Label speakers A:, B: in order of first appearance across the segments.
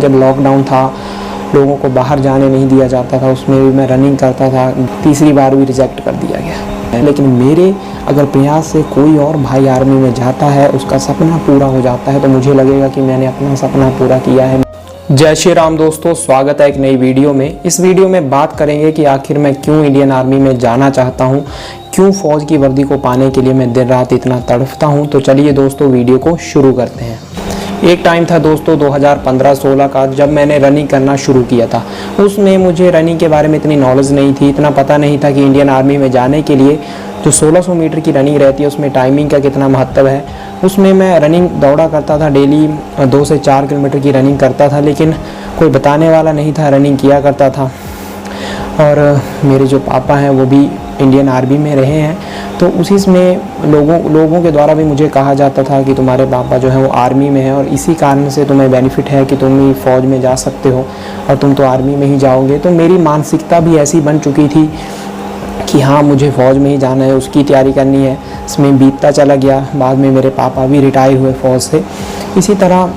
A: जब लॉकडाउन था, लोगों को बाहर जाने नहीं दिया जाता था, उसमें भी मैं रनिंग करता था। तीसरी बार भी रिजेक्ट कर दिया गया। लेकिन मेरे अगर प्रयास से कोई और भाई आर्मी में जाता है, उसका सपना पूरा हो जाता है, तो मुझे लगेगा कि मैंने अपना सपना पूरा किया है। जय श्री राम दोस्तों, स्वागत है एक नई वीडियो में। इस वीडियो में बात करेंगे कि आखिर मैं क्यों इंडियन आर्मी में जाना चाहता हूं, क्यों फौज की वर्दी को पाने के लिए मैं दिन रात इतना तड़फता हूं। तो चलिए दोस्तों, वीडियो को शुरू करते हैं। एक टाइम था दोस्तों 2015-16 का, जब मैंने रनिंग करना शुरू किया था। उसमें मुझे रनिंग के बारे में इतनी नॉलेज नहीं थी, इतना पता नहीं था कि इंडियन आर्मी में जाने के लिए जो 1600 मीटर की रनिंग रहती है उसमें टाइमिंग का कितना महत्व है। उसमें मैं रनिंग दौड़ा करता था, डेली 2 से 4 किलोमीटर की रनिंग करता था, लेकिन कोई बताने वाला नहीं था, रनिंग किया करता था। और मेरे जो पापा हैं वो भी इंडियन आर्मी में रहे हैं, तो उसी में लोगों के द्वारा भी मुझे कहा जाता था कि तुम्हारे पापा जो है वो आर्मी में है और इसी कारण से तुम्हें बेनिफिट है कि तुम ही फ़ौज में जा सकते हो और तुम तो आर्मी में ही जाओगे। तो मेरी मानसिकता भी ऐसी बन चुकी थी कि हाँ, मुझे फ़ौज में ही जाना है, उसकी तैयारी करनी है। इसमें बीतता चला गया। बाद में मेरे पापा भी रिटायर हुए फ़ौज से। इसी तरह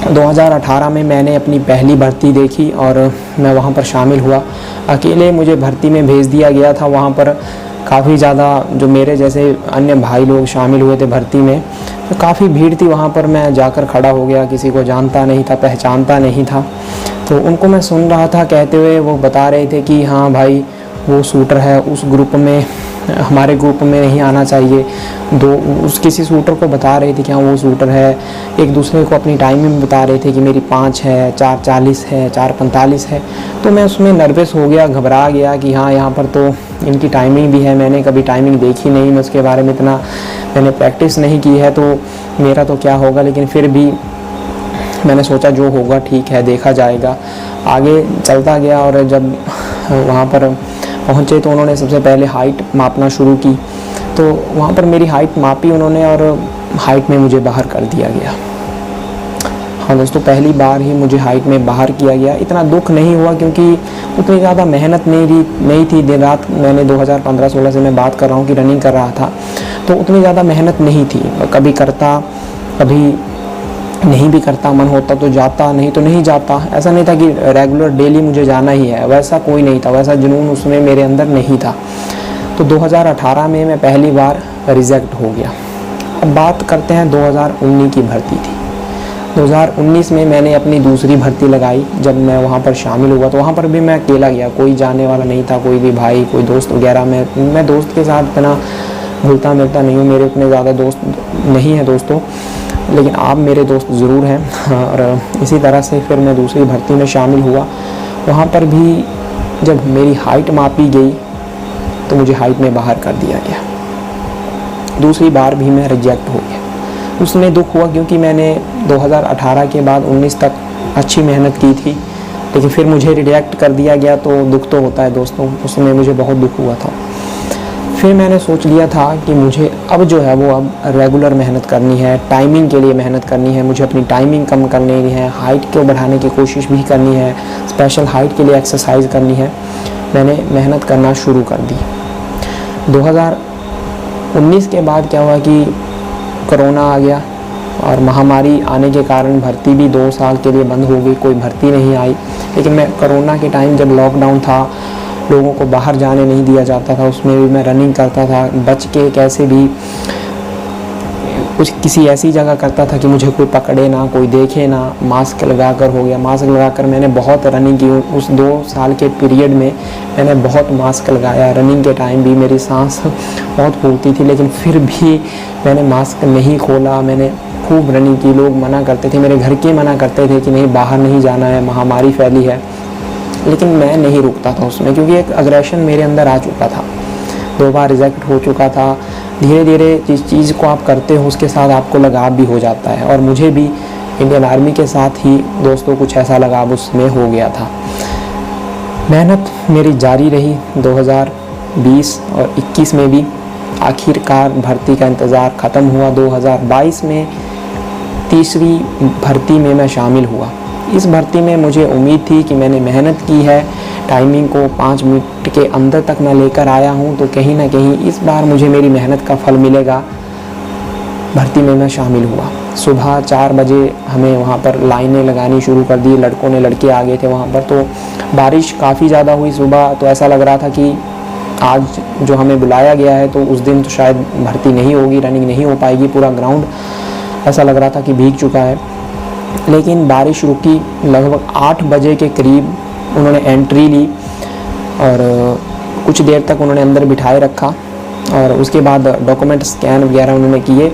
A: 2018 में मैंने अपनी पहली भर्ती देखी और मैं वहाँ पर शामिल हुआ। अकेले मुझे भर्ती में भेज दिया गया था। वहाँ पर काफ़ी ज़्यादा जो मेरे जैसे अन्य भाई लोग शामिल हुए थे भर्ती में, तो काफ़ी भीड़ थी। वहाँ पर मैं जाकर खड़ा हो गया, किसी को जानता नहीं था, पहचानता नहीं था। तो उनको मैं सुन रहा था कहते हुए, वो बता रहे थे कि हाँ भाई, वो शूटर है, उस ग्रुप में, हमारे ग्रुप में नहीं आना चाहिए। किसी शूटर को बता रहे थे कि हाँ वो शूटर है। एक दूसरे को अपनी टाइमिंग बता रहे थे कि मेरी 5 है, 4:40 है, 4:45 है। तो मैं उसमें नर्वस हो गया, घबरा गया कि हाँ, यहाँ पर तो इनकी टाइमिंग भी है, मैंने कभी टाइमिंग देखी नहीं, मैं उसके बारे में इतना मैंने प्रैक्टिस नहीं की है, तो मेरा तो क्या होगा। लेकिन फिर भी मैंने सोचा जो होगा ठीक है, देखा जाएगा। आगे चलता गया और जब वहाँ पर पहुँचे तो उन्होंने सबसे पहले हाइट मापना शुरू की। तो वहाँ पर मेरी हाइट मापी उन्होंने और हाइट में मुझे बाहर कर दिया गया। हाँ दोस्तों, पहली बार ही मुझे हाइट में बाहर किया गया। इतना दुख नहीं हुआ क्योंकि उतनी ज़्यादा मेहनत नहीं थी। दिन रात मैंने 2015-16 से मैं बात कर रहा हूँ कि रनिंग कर रहा था, तो उतनी ज़्यादा मेहनत नहीं थी। कभी करता, कभी नहीं भी करता, मन होता तो जाता, नहीं तो नहीं जाता। ऐसा नहीं था कि रेगुलर डेली मुझे जाना ही है, वैसा कोई नहीं था, वैसा जुनून उसमें मेरे अंदर नहीं था। तो 2018 में मैं पहली बार रिजेक्ट हो गया। अब बात करते हैं 2019 की भर्ती थी। 2019 में मैंने अपनी दूसरी भर्ती लगाई। जब मैं वहाँ पर शामिल हुआ तो वहाँ पर भी मैं अकेला गया, कोई जाने वाला नहीं था, कोई भी भाई, कोई दोस्त वगैरह। मैं दोस्त के साथ इतना घुलता मिलता नहीं हूँ, मेरे उतने ज़्यादा दोस्त नहीं हैं दोस्तों, लेकिन आप मेरे दोस्त ज़रूर हैं। और इसी तरह से फिर मैं दूसरी भर्ती में शामिल हुआ। वहाँ पर भी जब मेरी हाइट मापी गई तो मुझे हाइट में बाहर कर दिया गया। दूसरी बार भी मैं रिजेक्ट हो गया। उसमें दुख हुआ क्योंकि मैंने 2018 के बाद 19 तक अच्छी मेहनत की थी, लेकिन फिर मुझे रिजेक्ट कर दिया गया। तो दुख तो होता है दोस्तों, उसमें मुझे बहुत दुख हुआ था। फिर मैंने सोच लिया था कि मुझे अब जो है वो अब रेगुलर मेहनत करनी है, टाइमिंग के लिए मेहनत करनी है, मुझे अपनी टाइमिंग कम करनी है, हाइट को बढ़ाने की कोशिश भी करनी है, स्पेशल हाइट के लिए एक्सरसाइज करनी है। मैंने मेहनत करना शुरू कर दी। 2019 के बाद क्या हुआ कि कोरोना आ गया और महामारी आने के कारण भर्ती भी 2 साल के लिए बंद हो गई, कोई भर्ती नहीं आई। लेकिन मैं कोरोना के टाइम जब लॉकडाउन था, लोगों को बाहर जाने नहीं दिया जाता था, उसमें भी मैं रनिंग करता था, बच के कैसे भी कुछ किसी ऐसी जगह करता था कि मुझे कोई पकड़े ना, कोई देखे ना। मास्क लगाकर हो गया, मास्क लगाकर मैंने बहुत रनिंग की। उस 2 साल के पीरियड में मैंने बहुत मास्क लगाया। रनिंग के टाइम भी मेरी सांस बहुत फूलती थी, लेकिन फिर भी मैंने मास्क नहीं खोला। मैंने खूब रनिंग की। लोग मना करते थे, मेरे घर के मना करते थे कि नहीं, बाहर नहीं जाना है, महामारी फैली है, लेकिन मैं नहीं रुकता था उसमें, क्योंकि एक अग्रेशन मेरे अंदर आ चुका था। 2 बार रिजेक्ट हो चुका था। धीरे धीरे जिस चीज़ को आप करते हो उसके साथ आपको लगाव भी हो जाता है, और मुझे भी इंडियन आर्मी के साथ ही दोस्तों कुछ ऐसा लगाव उसमें हो गया था। मेहनत मेरी जारी रही 2020 और 21 में भी। आखिरकार भर्ती का इंतज़ार ख़त्म हुआ। 2022 में तीसरी भर्ती में मैं शामिल हुआ। इस भर्ती में मुझे उम्मीद थी कि मैंने मेहनत की है, टाइमिंग को 5 मिनट के अंदर तक मैं लेकर आया हूं, तो कहीं ना कहीं इस बार मुझे मेरी मेहनत का फल मिलेगा। भर्ती में मैं शामिल हुआ। सुबह 4 बजे हमें वहाँ पर लाइनें लगानी शुरू कर दी, लड़कों ने, लड़के आ गए थे वहाँ पर। तो बारिश काफ़ी ज़्यादा हुई सुबह, तो ऐसा लग रहा था कि आज जो हमें बुलाया गया है तो उस दिन तो शायद भर्ती नहीं होगी, रनिंग नहीं हो पाएगी। पूरा ग्राउंड ऐसा लग रहा था कि भीग चुका है। लेकिन बारिश रुकी, लगभग 8 बजे के करीब उन्होंने एंट्री ली और कुछ देर तक उन्होंने अंदर बिठाए रखा और उसके बाद डॉक्यूमेंट स्कैन वगैरह उन्होंने किए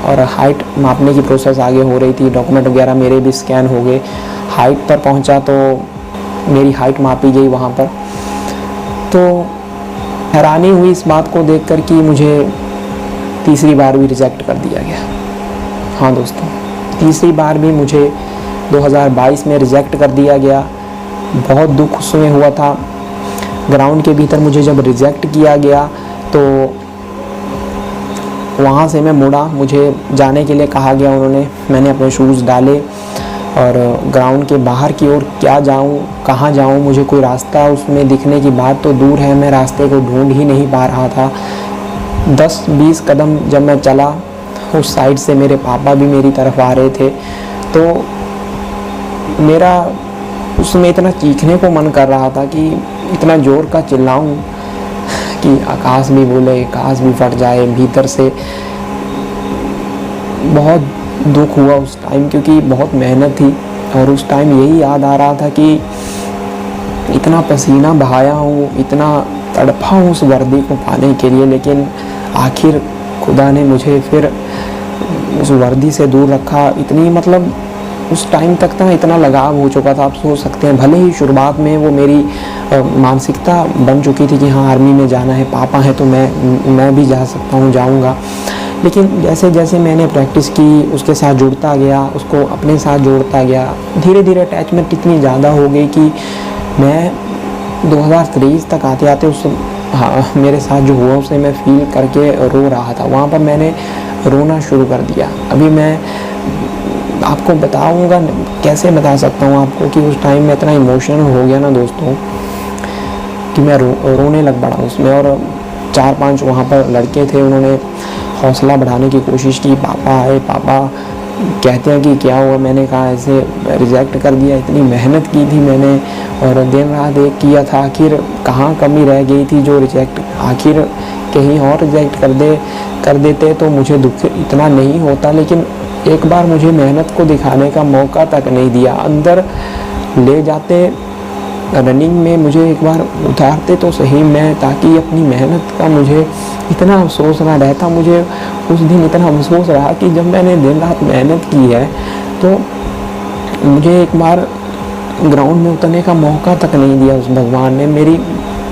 A: और हाइट मापने की प्रोसेस आगे हो रही थी। डॉक्यूमेंट वगैरह मेरे भी स्कैन हो गए। हाइट पर पहुंचा तो मेरी हाइट मापी गई वहाँ पर। तो हैरानी हुई इस बात को देखकर कि मुझे तीसरी बार भी रिजेक्ट कर दिया गया। हाँ दोस्तों, तीसरी बार भी मुझे 2022 में रिजेक्ट कर दिया गया। बहुत दुख उसमें हुआ था। ग्राउंड के भीतर मुझे जब रिजेक्ट किया गया तो वहाँ से मैं मुड़ा, मुझे जाने के लिए कहा गया उन्होंने। मैंने अपने शूज़ डाले और ग्राउंड के बाहर की ओर क्या जाऊँ, कहाँ जाऊँ, मुझे कोई रास्ता उसमें दिखने की बात तो दूर है, मैं रास्ते को ढूंढ ही नहीं पा रहा था। 10-20 कदम जब मैं चला, उस साइड से मेरे पापा भी मेरी तरफ आ रहे थे। तो मेरा उसमें इतना चीखने को मन कर रहा था कि इतना ज़ोर का चिल्लाऊं कि आकाश भी बोले, आकाश भी फट जाए भीतर से। बहुत दुख हुआ उस टाइम, क्योंकि बहुत मेहनत थी और उस टाइम यही याद आ रहा था कि इतना पसीना बहाया हूँ, इतना तड़पा हूँ उस वर्दी को पाने के लिए, लेकिन आखिर खुदा ने मुझे फिर उस वर्दी से दूर रखा। इतनी मतलब उस टाइम तक ना इतना लगाव हो चुका था, आप सोच सकते हैं। भले ही शुरुआत में वो मेरी मानसिकता बन चुकी थी कि हाँ आर्मी में जाना है, पापा है तो मैं भी जा सकता हूँ, जाऊँगा। लेकिन जैसे जैसे मैंने प्रैक्टिस की, उसके साथ जुड़ता गया, उसको अपने साथ जोड़ता गया, धीरे धीरे अटैचमेंट इतनी ज़्यादा हो गई कि मैं 2023 तक आते आते उस मेरे साथ जो हुआ उसे मैं फील करके रो रहा था। वहाँ पर मैंने रोना शुरू कर दिया। अभी मैं आपको बताऊंगा, कैसे बता सकता हूँ आपको कि उस टाइम में इतना इमोशनल हो गया ना दोस्तों कि मैं रोने लग पड़ा उसमें। और 4-5 वहाँ पर लड़के थे, उन्होंने हौसला बढ़ाने की कोशिश की। पापा आए, पापा कहते हैं कि क्या हुआ। मैंने कहा ऐसे रिजेक्ट कर दिया, इतनी मेहनत की थी मैंने और दिन रात एक किया था, आखिर कहाँ कमी रह गई थी जो रिजेक्ट, आखिर कहीं और रिजेक्ट कर देते तो मुझे दुख इतना नहीं होता। लेकिन एक बार मुझे मेहनत को दिखाने का मौका तक नहीं दिया। अंदर ले जाते रनिंग में मुझे एक बार उतारते तो सही मैं, ताकि अपनी मेहनत का मुझे इतना अफसोस ना रहता। मुझे उस दिन इतना अफसोस रहा कि जब मैंने दिन रात मेहनत की है तो मुझे एक बार ग्राउंड में उतरने का मौका तक नहीं दिया उस भगवान ने। मेरी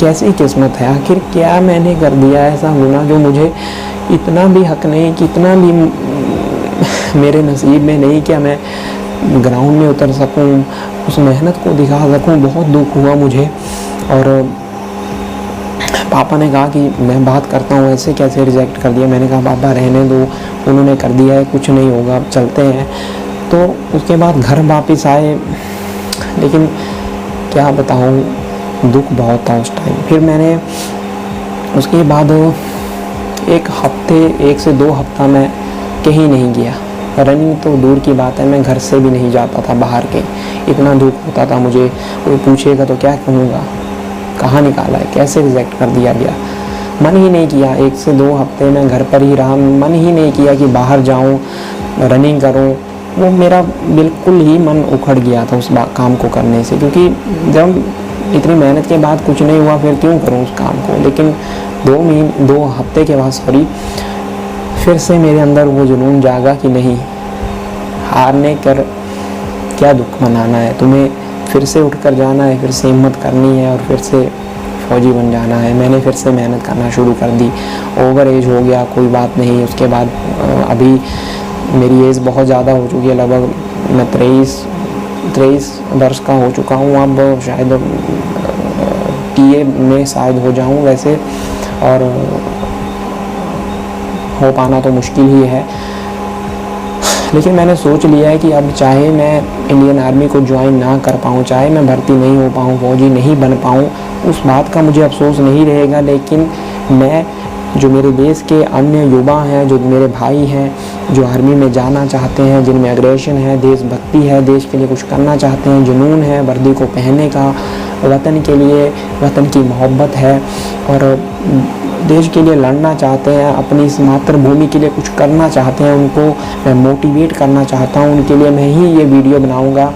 A: कैसी किस्मत है, आखिर क्या मैंने कर दिया ऐसा गुनाह जो मुझे इतना भी हक नहीं, कि इतना भी मेरे नसीब में नहीं कि मैं ग्राउंड में उतर सकूं, उस मेहनत को दिखा सकूं। बहुत दुख हुआ मुझे। और पापा ने कहा कि मैं बात करता हूँ, ऐसे कैसे रिजेक्ट कर दिया। मैंने कहा पापा रहने दो, उन्होंने कर दिया है, कुछ नहीं होगा, अब चलते हैं। तो उसके बाद घर वापस आए, लेकिन क्या बताऊँ, दुख बहुत था उस टाइम। फिर मैंने उसके बाद 1 से 2 हफ्ता मैं कहीं नहीं गया। रनिंग तो दूर की बात है, मैं घर से भी नहीं जाता था बाहर के। इतना दुख होता था मुझे। कोई पूछेगा तो क्या कहूँगा, कहाँ निकाला है, कैसे रिजेक्ट कर दिया गया। मन ही नहीं किया। 1 से 2 हफ्ते मैं घर पर ही रहा। मन ही नहीं किया कि बाहर जाऊँ, रनिंग करूँ। वो मेरा बिल्कुल ही मन उखड़ गया था उस काम को करने से, क्योंकि जब इतनी मेहनत के बाद कुछ नहीं हुआ फिर क्यों करूँ उस काम को। लेकिन 2 हफ्ते के बाद फिर से मेरे अंदर वो जुनून जागा कि नहीं, हारने कर क्या दुख मनाना है, तुम्हें फिर से उठकर जाना है, फिर से हिम्मत करनी है और फिर से फौजी बन जाना है। मैंने फिर से मेहनत करना शुरू कर दी। ओवर एज हो गया, कोई बात नहीं। उसके बाद अभी मेरी एज बहुत ज़्यादा हो चुकी है, लगभग मैं 23 वर्ष का हो चुका हूँ। अब शायद टीए में शायद हो जाऊँ वैसे, और हो पाना तो मुश्किल ही है। लेकिन मैंने सोच लिया है कि अब चाहे मैं इंडियन आर्मी को ज्वाइन ना कर पाऊँ, चाहे मैं भर्ती नहीं हो पाऊँ, फौजी नहीं बन पाऊँ, उस बात का मुझे अफसोस नहीं रहेगा। लेकिन मैं जो मेरे देश के अन्य युवा हैं, जो मेरे भाई हैं, जो आर्मी में जाना चाहते हैं, जिनमें एग्रेशन है, देशभक्ति है, देश के लिए कुछ करना चाहते हैं, जुनून है वर्दी को पहनने का, वतन के लिए, वतन की मोहब्बत है और देश के लिए लड़ना चाहते हैं, अपनी इस मातृभूमि के लिए कुछ करना चाहते हैं, उनको मैं मोटिवेट करना चाहता हूँ। उनके लिए मैं ही ये वीडियो बनाऊँगा।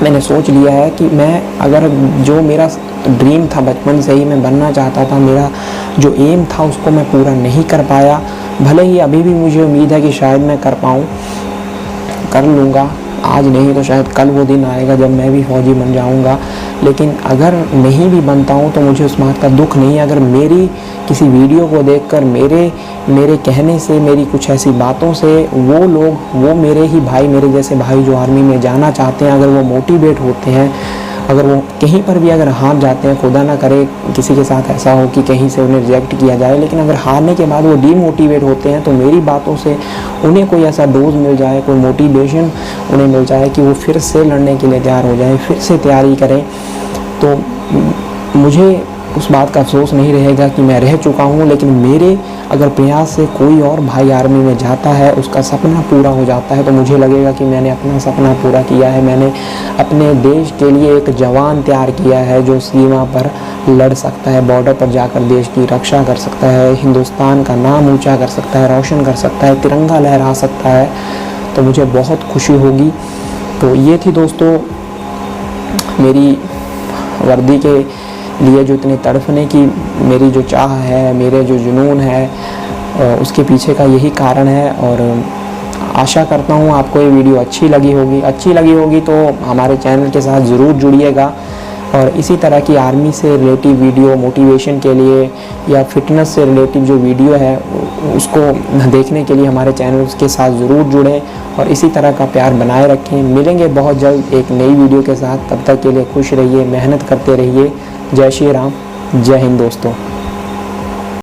A: मैंने सोच लिया है कि मैं अगर जो मेरा ड्रीम था बचपन से ही मैं बनना चाहता था, मेरा जो एम था उसको मैं पूरा नहीं कर पाया, भले ही अभी भी मुझे उम्मीद है कि शायद मैं कर पाऊँ, कर लूँगा। आज नहीं तो शायद कल वो दिन आएगा जब मैं भी फौजी बन जाऊँगा। लेकिन अगर नहीं भी बनता हूँ तो मुझे उस बात का दुख नहीं है। अगर मेरी किसी वीडियो को देखकर मेरे कहने से, मेरी कुछ ऐसी बातों से वो लोग, वो मेरे ही भाई, मेरे जैसे भाई जो आर्मी में जाना चाहते हैं, अगर वो मोटिवेट होते हैं, अगर वो कहीं पर भी अगर हार जाते हैं, खुदा ना करे किसी के साथ ऐसा हो कि कहीं से उन्हें रिजेक्ट किया जाए, लेकिन अगर हारने के बाद वो डीमोटिवेट होते हैं तो मेरी बातों से उन्हें कोई ऐसा डोज मिल जाए, कोई मोटिवेशन उन्हें मिल जाए कि वो फिर से लड़ने के लिए तैयार हो जाए, फिर से तैयारी करें, तो मुझे उस बात का अफसोस नहीं रहेगा कि मैं रह चुका हूँ। लेकिन मेरे अगर प्रयास से कोई और भाई आर्मी में जाता है, उसका सपना पूरा हो जाता है, तो मुझे लगेगा कि मैंने अपना सपना पूरा किया है। मैंने अपने देश के लिए एक जवान तैयार किया है जो सीमा पर लड़ सकता है, बॉर्डर पर जाकर देश की रक्षा कर सकता है, हिंदुस्तान का नाम ऊँचा कर सकता है, रोशन कर सकता है, तिरंगा लहरा सकता है। तो मुझे बहुत खुशी होगी। तो ये थी दोस्तों मेरी वर्दी के लिए जो इतनी तड़पने की मेरी जो चाह है, मेरे जो जुनून है, उसके पीछे का यही कारण है। और आशा करता हूँ आपको ये वीडियो अच्छी लगी होगी तो हमारे चैनल के साथ ज़रूर जुड़िएगा और इसी तरह की आर्मी से रिलेटिव वीडियो, मोटिवेशन के लिए या फिटनेस से रिलेटिव जो वीडियो है उसको देखने के लिए हमारे चैनल के साथ ज़रूर जुड़ें और इसी तरह का प्यार बनाए रखें। मिलेंगे बहुत जल्द एक नई वीडियो के साथ, तब तक के लिए खुश रहिए, मेहनत करते रहिए। जय श्री राम, जय हिंद दोस्तों।